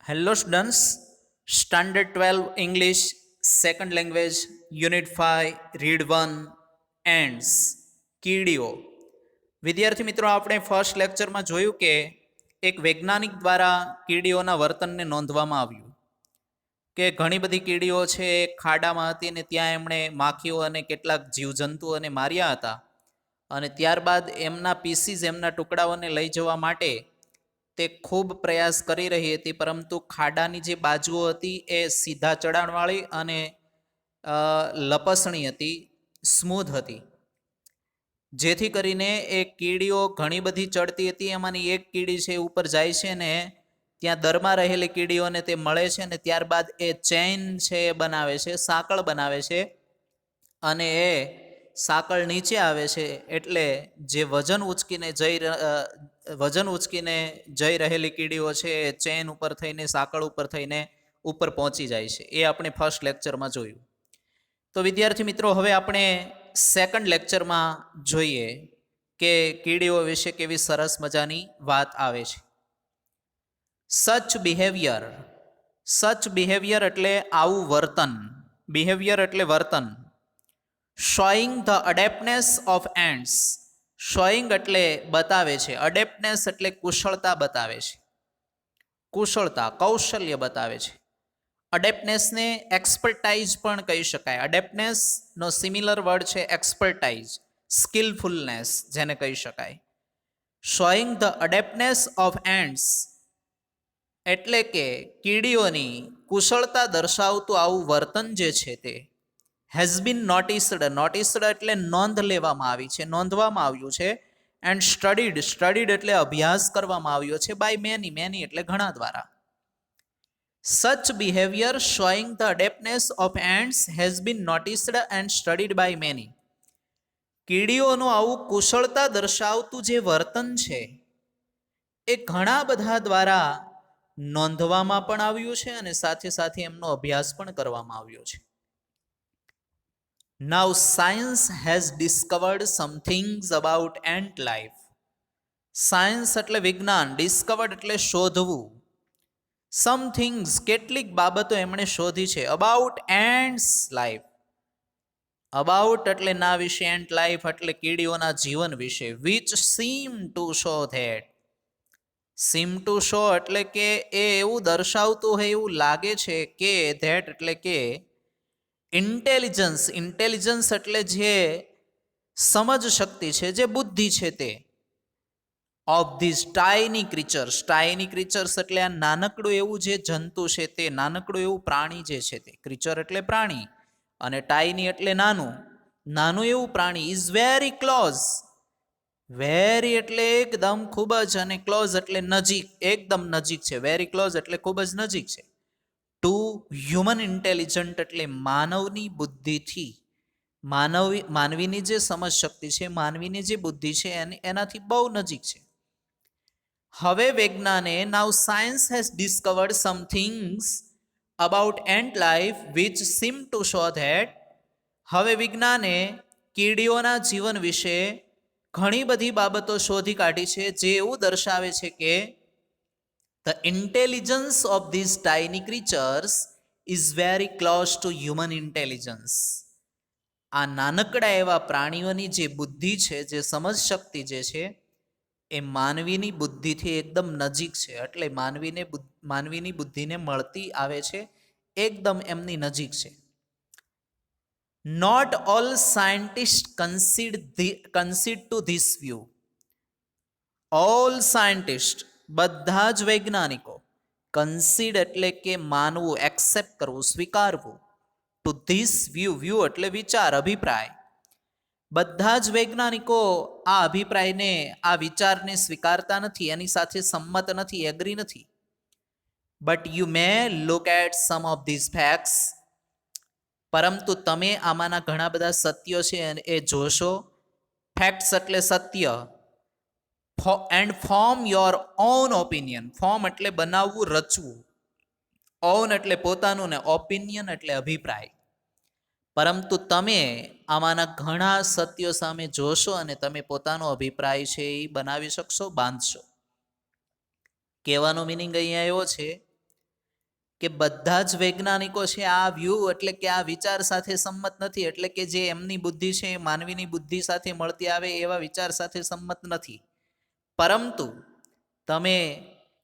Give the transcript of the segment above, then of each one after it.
Hello students, Standard 12 English, Second Language, Unit 5, Read 1, Ends, કીડીઓ. વિદ્યાર્થી મિત્રો, આપણે ફર્સ્ટ લેક્ચરમાં જોયું કે એક વૈજ્ઞાનિક દ્વારા કીડીઓના વર્તનને નોંધવામાં આવ્યું કે ઘણી બધી કીડીઓ છે ખાડામાં હતી અને ત્યાં એમણે માખીઓ અને કેટલાક જીવજંતુઓને માર્યા હતા અને ત્યારબાદ એમના પીસીસ એમના ટુકડાઓને લઈ જવા માટે તે ખૂબ પ્રયાસ કરી રહી હતી, પરંતુ ખાડાની જે બાજુઓ હતી એ સીધા ચઢાણવાળી અને લપસણી હતી, સ્મૂધ હતી, જેથી કરીને એ કીડીઓ ઘણી બધી ચડતી હતી. એમાંની એક કીડી છે ઉપર જાય છે ને ત્યાં દરમાં રહેલી કીડીઓને તે મળે છે અને ત્યારબાદ એ ચેઇન છે એ બનાવે છે, સાંકળ બનાવે છે અને એ સાંકળ નીચે આવે છે એટલે જે વજન ઉચકીને જઈ રહેલી કીડીઓ છે એ ચેન ઉપર થઈને સાંકળ ઉપર થઈને ઉપર પહોંચી જાય છે. એ આપણે ફર્સ્ટ લેક્ચરમાં જોયું. તો વિદ્યાર્થી મિત્રો, હવે આપણે સેકન્ડ લેક્ચરમાં જોઈએ કે કીડીઓ વિશે કેવી સરસ મજાની વાત આવે છે. સચ બિહેવિયર એટલે આવું વર્તન. બિહેવિયર એટલે વર્તન. Showing the adeptness of ants. Showing એટલે બતાવે છે, અડેપ્ટનેસ એટલે કુશળતા બતાવે છે, કુશળતા, કૌશલ્ય બતાવે છે. અડેપ્ટનેસને એક્સપર્ટાઇઝ પણ કહી શકાય. અડેપ્ટનેસનો સિમિલર વર્ડ છે એક્સપર્ટાઇઝ, સ્કિલફુલનેસ જેને કહી શકાય. Showing the adeptness of ends એટલે કે કીડીઓની કુશળતા દર્શાવતું આવું વર્તન જે છે તે હેઝ બીન નોટિસ્ડ. નોટિસ્ડ એટલે નોંધ લેવામાં આવી છે, નોંધવામાં આવ્યું છે. એન્ડ સ્ટડીડ એટલે અભ્યાસ કરવામાં આવ્યો છે. બાય મેની એટલે ઘણા દ્વારા. Such behaviour showing the adeptness of ants has been noticed and studied by many. કીડીઓનું આવું કુશળતા દર્શાવતું જે વર્તન છે એ ઘણા બધા દ્વારા નોંધવામાં પણ આવ્યું છે અને સાથે સાથે એમનો અભ્યાસ પણ કરવામાં આવ્યો છે. Now science has discovered some things about ant life. Science એટલે વિજ્ઞાન, ડિસ્કવર્ડ એટલે શોધવું. સમ થિંગ્સ કેટલીક બાબતો એમણે શોધી છે. About ants life. અબાઉટ એટલે ના વિશે, એન્ટ લાઈફ એટલે કીડીઓના જીવન વિશે. Which seem to show that. Sim to show એટલે કે એ એવું દર્શાવતું હોય, એવું લાગે છે કે, ધેટ એટલે કે ઇન્ટેલિજન્સ. ઇન્ટેલિજન્સ એટલે જે સમજ શક્તિ છે, જે બુદ્ધિ છે તે. Of this tiny ક્રીચર્સ. ટાઇની ક્રીચર્સ એટલે આ નાનકડું એવું જે જંતુ છે તે, નાનકડું એવું પ્રાણી જે છે તે. ક્રીચર એટલે પ્રાણી અને ટાઇની એટલે નાનું, નાનું એવું પ્રાણી. Is very close. વેરી એટલે એકદમ, ખૂબ જ, અને ક્લોઝ એટલે નજીક, એકદમ નજીક છે. વેરી ક્લોઝ એટલે ખૂબ જ નજીક છે. ટુ હ્યુમન ઇન્ટેલિજન્ટ એટલે માનવની બુદ્ધિથી. માનવીની જે સમજ શક્તિ છે, માનવીની જે બુદ્ધિ છે એનાથી બહુ નજીક છે. હવે વૈજ્ઞાને now science has discovered some things about ant life which seem to show that. હવે વિજ્ઞાને કીડીઓના જીવન વિશે ઘણી બધી બાબતો શોધી કાઢી છે જે એવું દર્શાવે છે કે the intelligence of these tiny creatures is very close to human intelligence. આ નાનકડા એવા પ્રાણીઓની જે બુદ્ધિ છે, જે સમજ શક્તિ જે છે એ માનવીની બુદ્ધિથી એકદમ નજીક છે. એટલે માનવીની બુદ્ધિને મળતી આવે છે, એકદમ એમની નજીક છે. Not all scientist consent to this view. All scientist બધા જ વૈજ્ઞાનિકો, કન્સીડ એટલે કે માનવું, એક્સેપ્ટ કરવું, સ્વીકારવું. ટુ ધીસ વ્યૂ એટલે વિચાર, અભિપ્રાય. બધા જ વૈજ્ઞાનિકો આ અભિપ્રાયને, આ વિચારને સ્વીકારતા નથી, એની સાથે સંમત નથી, એગ્રી નથી. But you may look at some of this facts. પરંતુ તમે આમાંના ઘણા બધા સત્યો છે એ જોશો. ફેક્ટ્સ એટલે સત્ય. And form your own opinion. Form એટલે બનાવવું, રચવું. ઓન એટલે પોતાનું ને ઓપિનિયન એટલે અભિપ્રાય. પરંતુ તમે આમાંના ઘણા સત્યો સામે જોશો અને તમે પોતાનો અભિપ્રાય છે એ બનાવી શકશો, બાંધશો. કહેવાનો મિનિંગ અહીંયા એવો છે કે બધા જ વૈજ્ઞાનિકો છે આ વ્યૂ એટલે કે આ વિચાર સાથે સંમત નથી, એટલે કે જે એમની બુદ્ધિ છે એ માનવીની બુદ્ધિ સાથે મળતી આવે એવા વિચાર સાથે સંમત નથી. પરંતુ તમે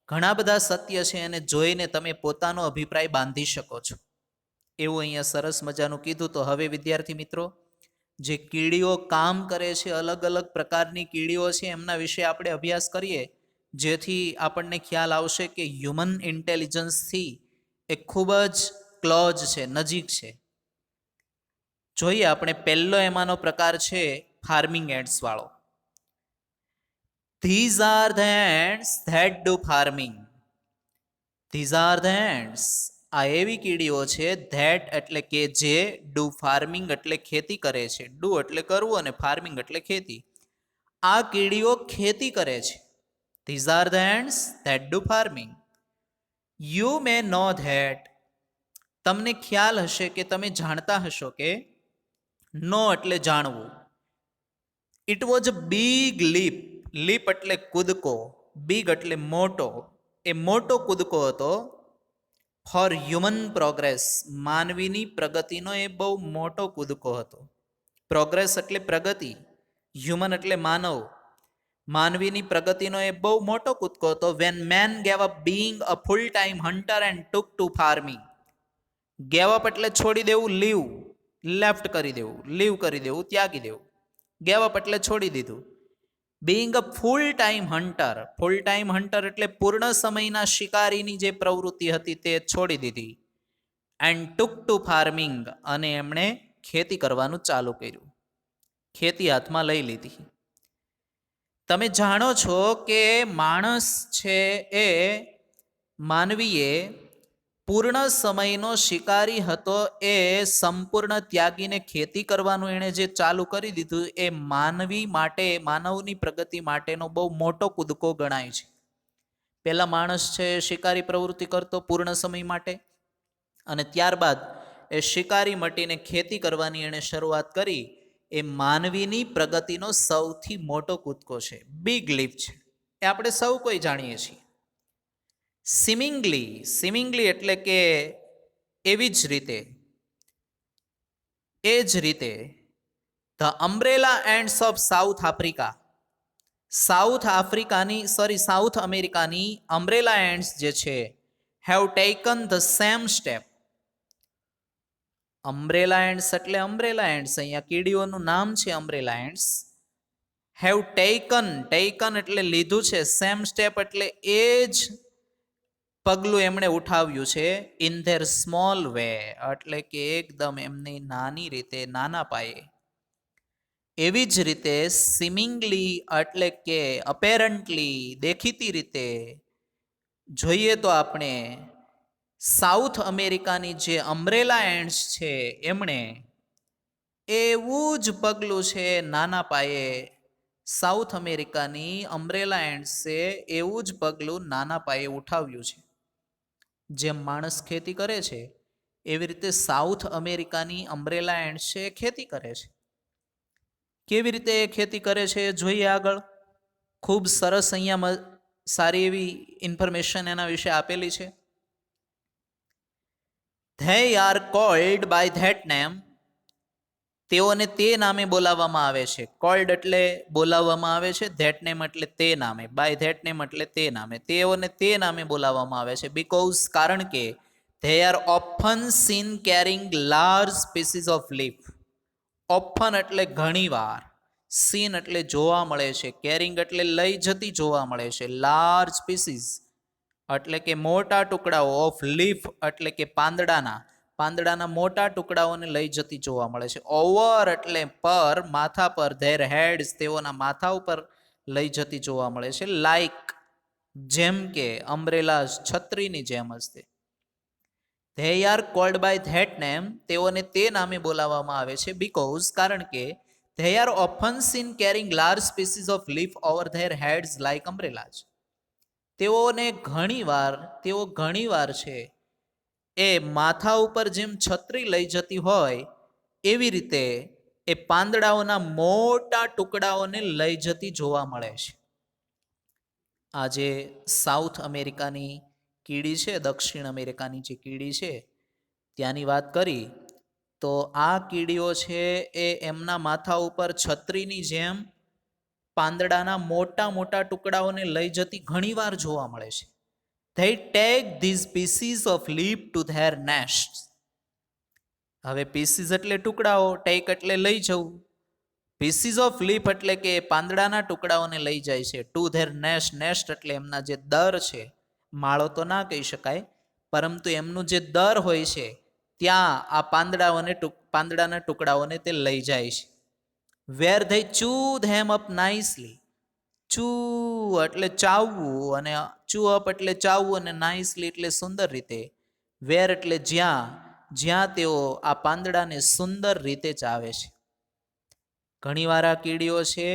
ઘણા બધા સત્ય છે એને જોઈને તમે પોતાનો અભિપ્રાય બાંધી શકો છો. એવું અહીંયા સરસ મજાનું કીધું. તો હવે વિદ્યાર્થી મિત્રો, જે કીડીઓ કામ કરે છે, અલગ અલગ પ્રકારની કીડીઓ છે, એમના વિશે આપણે અભ્યાસ કરીએ, જેથી આપણને ખ્યાલ આવશે કે હ્યુમન ઇન્ટેલિજન્સથી એ ખૂબ જ ક્લોઝ છે, નજીક છે. જોઈએ આપણે, પહેલો એમાંનો પ્રકાર છે ફાર્મિંગ એન્ડ્સ વાળો. This are the ants that do farming. This are the ends, આ એવી કીડીઓ છે, ધેટ એટલે કે જે, ડુ ફાર્મિંગ એટલે ખેતી કરે છે. ડુ એટલે કરવું અને ફાર્મિંગ એટલે ખેતી. આ કીડીઓ ખેતી કરે છે. These are the ants that do farming. You may know that, તમને ખ્યાલ હશે કે તમે જાણતા હશો કે, નો એટલે જાણવું. It was a big leap. Leap એટલે કૂદકો, બિગ એટલે મોટો. એ મોટો કૂદકો હતો. ફોર હ્યુમન પ્રોગ્રેસ, માનવીની પ્રગતિનો એ બહુ મોટો કૂદકો હતો. પ્રોગ્રેસ એટલે પ્રગતિ, હ્યુમન એટલે માનવ, માનવીની પ્રગતિનો એ બહુ મોટો કૂદકો હતો. When man gave up being a full time hunter and took to farming. Gave up એટલે છોડી દેવું, લીવ, લેફ્ટ કરી દેવું, લીવ કરી દેવું, ત્યાગી દેવું. ગેવ અપ એટલે છોડી દીધું. Being a full time hunter, full time hunter એટલે પૂર્ણ સમયના શિકારીની જે પ્રવૃત્તિ હતી તે છોડી દીધી. એન્ડ ટુક ટુ ફાર્મિંગ, અને એમણે ખેતી કરવાનું ચાલુ કર્યું, ખેતી હાથમાં લઈ લીધી. તમે જાણો છો કે માણસ છે એ, માનવીએ પૂર્ણ સમયનો શિકારી હતો, એ સંપૂર્ણ ત્યાગીને ખેતી કરવાનું એણે જે ચાલુ કરી દીધું, એ માનવી માટે, માનવની પ્રગતિ માટેનો બહુ મોટો કૂદકો ગણાય છે. પહેલા માણસ છે શિકારી પ્રવૃત્તિ કરતો પૂર્ણ સમય માટે, અને ત્યારબાદ એ શિકારી મટીને ખેતી કરવાની એણે શરૂઆત કરી. એ માનવીની પ્રગતિનો સૌથી મોટો કૂદકો છે, બિગ લીપ છે, એ આપણે સૌ કોઈ જાણીએ છીએ. સિમિંગલી, સિમિંગલી એટલે કે એવી જ રીતે, એ જ રીતે, the umbrella ants of South Africa. South અમેરિકાની અમ્બ્રેલા એન્ડ્સ જે છે, have taken the same step. Umbrella ants એટલે અમ્બ્રેલા એન્ડ્સ, અહીંયા કીડીઓનું નામ છે umbrella ants. Have taken, taken એટલે લીધું છે, સેમ સ્ટેપ એટલે એ જ પગલું એમણે ઉઠાવ્યું છે. ઇન ધેર સ્મોલ વે, એટલે કે એકદમ એમની નાની રીતે, નાના પાયે. એવી જ રીતે સિમિંગલી એટલે કે અપેરન્ટલી, દેખીતી રીતે જોઈએ તો આપણે, સાઉથ અમેરિકાની જે અમ્બ્રેલા એન્ડ્સ છે એમણે એવું જ પગલું છે નાના પાયે, સાઉથ અમેરિકાની અમ્બ્રેલા એન્ડ્સે એવું જ પગલું નાના પાયે ઉઠાવ્યું છે. જેમ માણસ ખેતી કરે છે એવી રીતે સાઉથ અમેરિકાની અમ્બ્રેલા એન્ડ્સ છે એ ખેતી કરે છે. કેવી રીતે એ ખેતી કરે છે એ જોઈએ આગળ. ખૂબ સરસ અહીંયા સારી એવી ઇન્ફોર્મેશન એના વિશે આપેલી છે. They are called by that name, તેઓને તે નામે બોલાવવામાં આવે છે. કોલ્ડ એટલે બોલાવવામાં આવે છે, ધેટ નેમ એટલે તે નામે, બાય ધેટ નેમ એટલે તે નામે, તેઓને તે નામે બોલાવવામાં આવે છે. બીકોઝ, કારણ કે, they are often seen carrying large species of leaf. Often એટલે ઘણીવાર, સીન એટલે જોવા મળે છે, કેરિંગ એટલે લઈ જતી જોવા મળે છે, લાર્જ સ્પીસીસ એટલે કે મોટા ટુકડાઓ, ઓફ લીફ એટલે કે પાંદડાના મોટા ટુકડાઓને લઈ જતી જોવા મળે છે. ઓવર એટલે પર, માથા પર, ધેર હેડ્સ તેઓના માથા ઉપર લઈ જતી જોવા મળે છે. લાઈક જેમ કે, અમ્બ્રેલા છત્રીની જેમ હશે. They are called by that name, તેઓને તે નામે બોલાવવામાં આવે છે. બીકોઝ, કારણ કે, they are often seen carrying large species of leaf over their heads like umbrellas. તેઓ ઘણીવાર છે એ માથા ઉપર જેમ છત્રી લઈ જતી હોય એવી રીતે એ પાંદડાઓના મોટા ટુકડાઓને લઈ જતી જોવા મળે છે. આજે સાઉથ અમેરિકાની કીડી છે, દક્ષિણ અમેરિકાની જે કીડી છે ત્યાંની વાત કરી, તો આ કીડીઓ છે એ એમના માથા ઉપર છત્રીની જેમ પાંદડાના મોટા મોટા ટુકડાઓને લઈ જતી ઘણીવાર જોવા મળે છે. They take these pieces of leaf to their nests. હવે પીસીસ એટલે ટુકડાઓ, ટેક એટલે લઈ જવું. પીસીસ ઓફ લીફ એટલે કે પાંદડાના ટુકડાઓને લઈ જાય છે. ટુ ધેર નેસ્ટ, નેસ્ટ એટલે એમના જે દર છે, માળો તો ના કહી શકાય, પરંતુ એમનું જે દર હોય છે ત્યાં આ પાંદડાના ટુકડાઓને તે લઈ જાય છે. Where they chew them up nicely. Chew એટલે ચાવવું, અને ચૂ અપ એટલે ચાવવું, અને નાઇસલી એટલે સુંદર રીતે. વેર એટલે જ્યાં, જ્યાં તેઓ આ પાંદડાને સુંદર રીતે ચાવે છે. ઘણીવાર આ કીડીઓ છે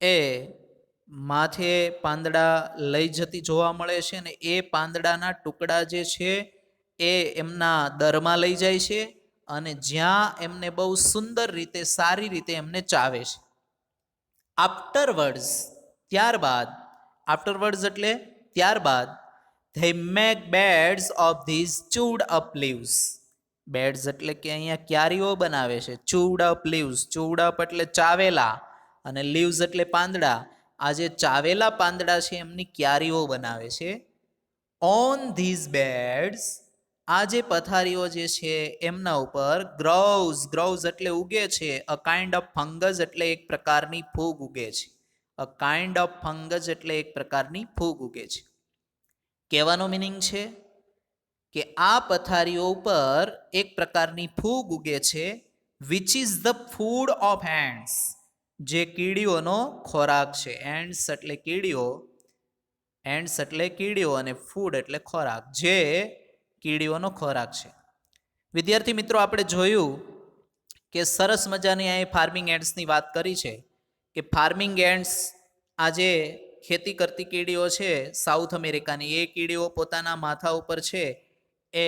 એ માથે પાંદડા લઈ જતી જોવા મળે છે, અને એ પાંદડાના ટુકડા જે છે એ એમના દરમાં લઈ જાય છે, અને જ્યાં એમને બહુ સુંદર રીતે, સારી રીતે એમને ચાવે છે. આફ્ટરવર્ડ્સ ત્યારબાદ, આફ્ટરવર્ડ્સ એટલે ત્યારબાદ, they make beds of these chewed up leaves. Beds એટલે કે અહીંયા ક્યારીઓ બનાવે છે. chewed up leaves, chewed up એટલે ચાવેલા, અને લીવ્સ એટલે પાંદડા. આ જે ચાવેલા પાંદડા છે એમની ક્યારીઓ બનાવે છે. ઓન ધીઝ બેડ્સ, આ જે પથારીઓ જે છે એમના ઉપર ગ્રોવ્સ, ગ્રોવ્સ એટલે ઉગે છે. અ કાઇન્ડ ઓફ ફંગસ એટલે એક પ્રકારની ફૂગ ઉગે છે. અ કાઇન્ડ ઓફ ફંગસ એટલે એક પ્રકારની ફૂગ ઉગે છે. કહેવાનો મિનિંગ છે કે આ પથારીઓ ઉપર એક પ્રકારની ફૂગ ઉગે છે, which is the food of ants, જે કીડીઓનો ખોરાક છે. એન્ડ્સ એટલે કીડીઓ, એન્ડ્સ એટલે કીડીઓ, અને ફૂડ એટલે ખોરાક, જે કીડીઓનો ખોરાક છે. વિદ્યાર્થી મિત્રો, આપણે જોયું કે સરસ મજાની અહીં ફાર્મિંગ એન્ડ્સની વાત કરી છે, કે ફાર્મિંગ એન્ડ્સ આજે ખેતી કરતી કીડીઓ છે સાઉથ અમેરિકાની, એ કીડીઓ પોતાના માથા ઉપર છે એ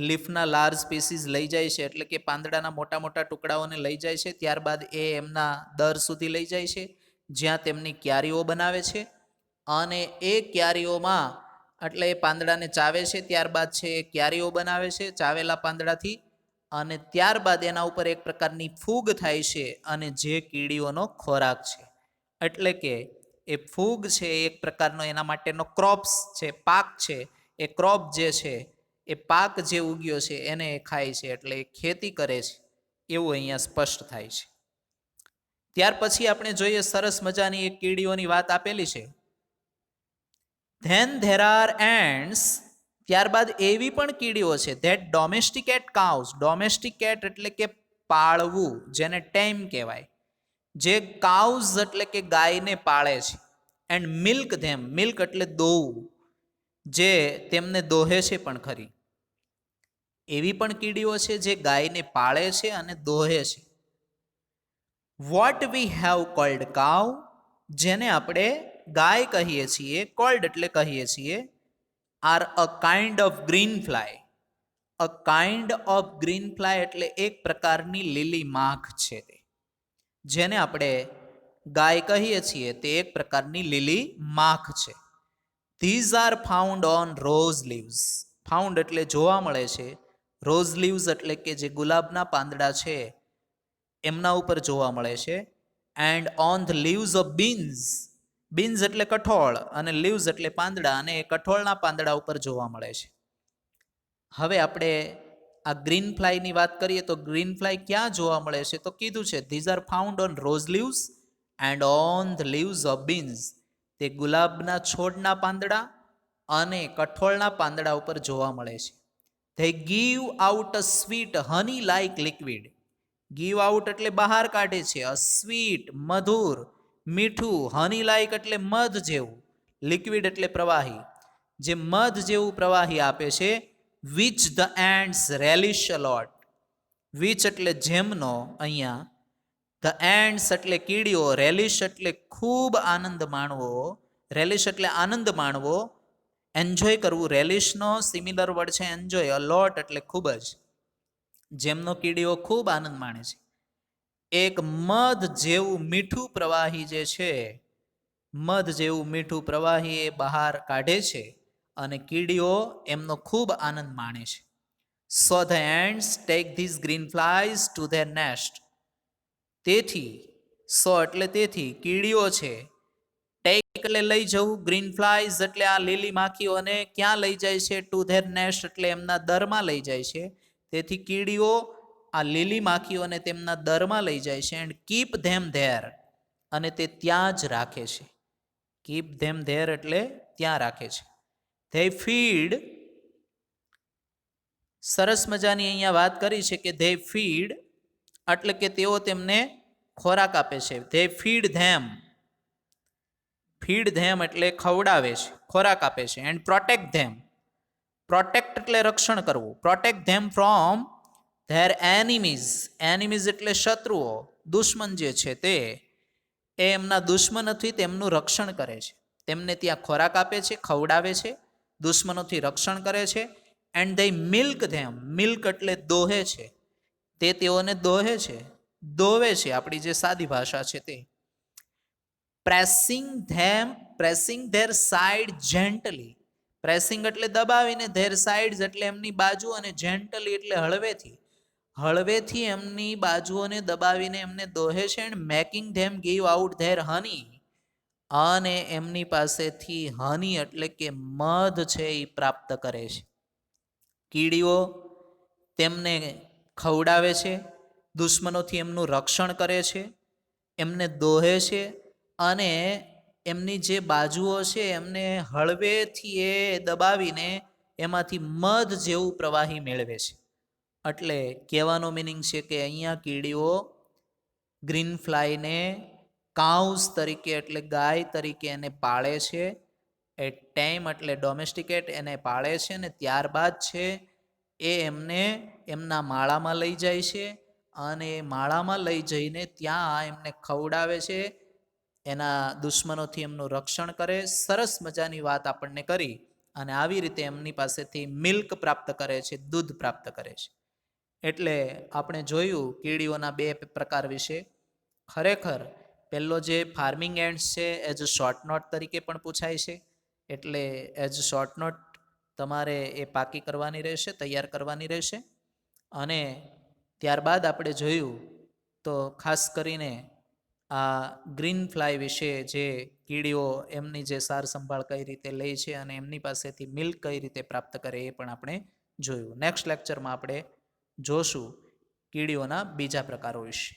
લીફના લાર્જ પીસીસ લઈ જાય છે, એટલે કે પાંદડાના મોટા મોટા ટુકડાઓને લઈ જાય છે. ત્યારબાદ એ એમના દર સુધી લઈ જાય છે, જ્યાં તેમની ક્યારીઓ બનાવે છે, અને એ ક્યારીઓમાં એટલે એ પાંદડાને ચાવે છે. ત્યારબાદ છે એ ક્યારીઓ બનાવે છે ચાવેલા પાંદડાથી, અને ત્યારબાદ એના ઉપર એક પ્રકારની ફૂગ થાય છે, અને જે કીડીઓનો ખોરાક છે. એટલે કે એ ફૂગ છે એક પ્રકારનો એના માટેનો ક્રોપ્સ છે, પાક છે. એ ક્રોપ જે છે, એ પાક જે ઉગ્યો છે એને એ ખાય છે, એટલે એ ખેતી કરે છે, એવું અહીંયા સ્પષ્ટ થાય છે. ત્યાર પછી આપણે જોઈએ સરસ મજાની એક કીડીઓની વાત આપેલી છે. ધેન ધેર આર એન્ડ્સ, ત્યારબાદ એવી પણ કીડીઓ છે ધેટ ડોમેસ્ટિકેટ કાઉસ. ડોમેસ્ટિકેટ એટલે કે પાળવું, જેને ટેમ કહેવાય, જે કાઉઝ એટલે કે ગાયને પાળે છે. એન્ડ મિલ્ક ધેમ, મિલ્ક એટલે દોવું, જે તેમને દોહે છે પણ ખરી. એવી પણ કીડીઓ છે જે ગાયને પાળે છે અને દોહે છે. વોટ વી હેવ કોલ્ડ કાઉ, જેને આપણે ગાય કહીએ છીએ, કોલ્ડ એટલે કહીએ છીએ, are a kind of green fly. A kind of green fly એટલે એક પ્રકારની લીલી માખ છે તે, જેને આપણે ગાય કહીએ છીએ, તે એક પ્રકારની લીલી માખ છે. These are found on rose leaves. Found એટલે જોવા મળે છે, રોઝ લીવ્સ એટલે કે જે ગુલાબના પાંદડા છે એમના ઉપર જોવા મળે છે. And on the leaves of beans, beans એટલે કઠોળ, અને લીવ્સ એટલે પાંદડા, અને એ કઠોળના પાંદડા ઉપર જોવા મળે છે. હવે આપણે આ ગ્રીન ફ્લાયની વાત કરીએ તો ગ્રીન ફ્લાય ક્યાં જોવા મળે છે, તો કીધું છે these are found on rose leaves and on the leaves of beans. તે ગુલાબના છોડના પાંદડા અને કઠોળના પાંદડા ઉપર જોવા મળે છે. They give out a sweet honey like liquid. Give out એટલે બહાર કાઢે છે, અ સ્વીટ મધુર, મીઠું, હની લાઇક એટલે મધ જેવું, લિક્વિડ એટલે પ્રવાહી, જે મધ જેવું પ્રવાહી આપે છે. Which the ants relish a lot. Which એટલે જેમનો અહીંયા, ધ એન્ડ્સ એટલે કીડીઓ, રેલિશ એટલે ખૂબ આનંદ માણવો, રેલિશ એટલે આનંદ માણવો, એન્જોય કરવું. રેલિશનો સિમિલર વર્ડ છે એન્જોય. અ લોટ એટલે ખૂબ જ, જેમનો કીડીઓ ખૂબ આનંદ માણે છે. એક મધ જેવું મીઠું પ્રવાહી જે છે, મધ જેવું મીઠું પ્રવાહી એ બહાર કાઢે છે, અને કીડીઓ એમનો ખૂબ આનંદ માણે છે. So the ants take this green flies to their nest. તેથી સો એટલે તેથી કીડીઓ છે, ટેક એટલે લઈ જવું, ગ્રીન ફ્લાઇઝ એટલે આ લીલી માખીઓને ક્યાં લઈ જાય છે? ટુ ધેર નેસ્ટ એટલે એમના દરમાં લઈ જાય છે. તેથી કીડીઓ આ લીલી માખીઓને તેમના દરમાં લઈ જાય છે. એન્ડ કીપ ધેમ ધેર, અને તે ત્યાં જ રાખે છે. કીપ ધેમ ધેર એટલે ત્યાં રાખે છે. ધે ફીડ, સરસ મજાની અહીંયા વાત કરી છે કે ધે ફીડ એટલે કે તેઓ તેમને ખોરાક આપે છે. ધે ફીડ ધેમ, ફીડ ધેમ એટલે ખવડાવે છે, ખોરાક આપે છે. એન્ડ પ્રોટેક્ટ ધેમ, પ્રોટેક્ટ એટલે રક્ષણ કરવું. Protect them from there enemies, enemies એટલે શત્રુઓ, દુશ્મન જે છે તે, એ એમના દુશ્મનોથી તેમનું રક્ષણ કરે છે. તેમને ત્યાં ખોરાક આપે છે, ખવડાવે છે, દુશ્મનોથી રક્ષણ કરે છે. And they milk them, milk એટલે દોહે છે, તે તેઓને દોહે છે, દોવે છે, આપણી જે સાદી ભાષા છે તે. Pressing them, pressing there side gently, pressing એટલે દબાવીને, ધેર સાઇડ્સ એટલે એમની બાજુ, અને જેન્ટલી એટલે હળવેથી, હળવેથી એમની બાજુઓને દબાવીને એમને દોહે છે. And making them give out their honey, અને એમની પાસેથી હની એટલે કે મધ છે એ પ્રાપ્ત કરે છે. કીડીઓ તેમને ખવડાવે છે, દુશ્મનોથી એમનું રક્ષણ કરે છે, એમને દોહે છે, અને એમની જે બાજુઓ છે એમને હળવેથી એ દબાવીને એમાંથી મધ જેવું પ્રવાહી મેળવે છે. એટલે કહેવાનો મિનિંગ છે કે અહીંયા કીડીઓ ગ્રીન ફ્લાયને કાઉસ તરીકે એટલે ગાય તરીકે એને પાળે છે. એ ટેમ એટલે ડોમેસ્ટિકેટ, એને પાળે છે, ને ત્યારબાદ છે એ એમને એમના માળામાં લઈ જાય છે, અને માળામાં લઈ જઈને ત્યાં એમને ખવડાવે છે, એના દુશ્મનોથી એમનું રક્ષણ કરે. સરસ મજાની વાત આપણને કરી, અને આવી રીતે એમની પાસેથી મિલ્ક પ્રાપ્ત કરે છે, દૂધ પ્રાપ્ત કરે છે. એટલે આપણે જોયું કીડીઓના બે પ્રકાર વિશે. ખરેખર પહેલો જે ફાર્મિંગ એન્ડ્સ છે એઝ શોર્ટ નોટ તરીકે પણ પૂછાય છે. એટલે એઝ શોર્ટ નોટ તમારે એ પાકી કરવાની રહેશે, તૈયાર કરવાની રહેશે. અને ત્યારબાદ આપણે જોયું તો ખાસ કરીને આ ગ્રીન ફ્લાય વિશે, જે કીડીઓ એમની જે સાર સંભાળ કઈ રીતે લે છે અને એમની પાસેથી મિલ્ક કઈ રીતે પ્રાપ્ત કરે એ પણ આપણે જોયું. નેક્સ્ટ લેક્ચરમાં આપણે જોશું કીડીઓના બીજા પ્રકારો વિશે.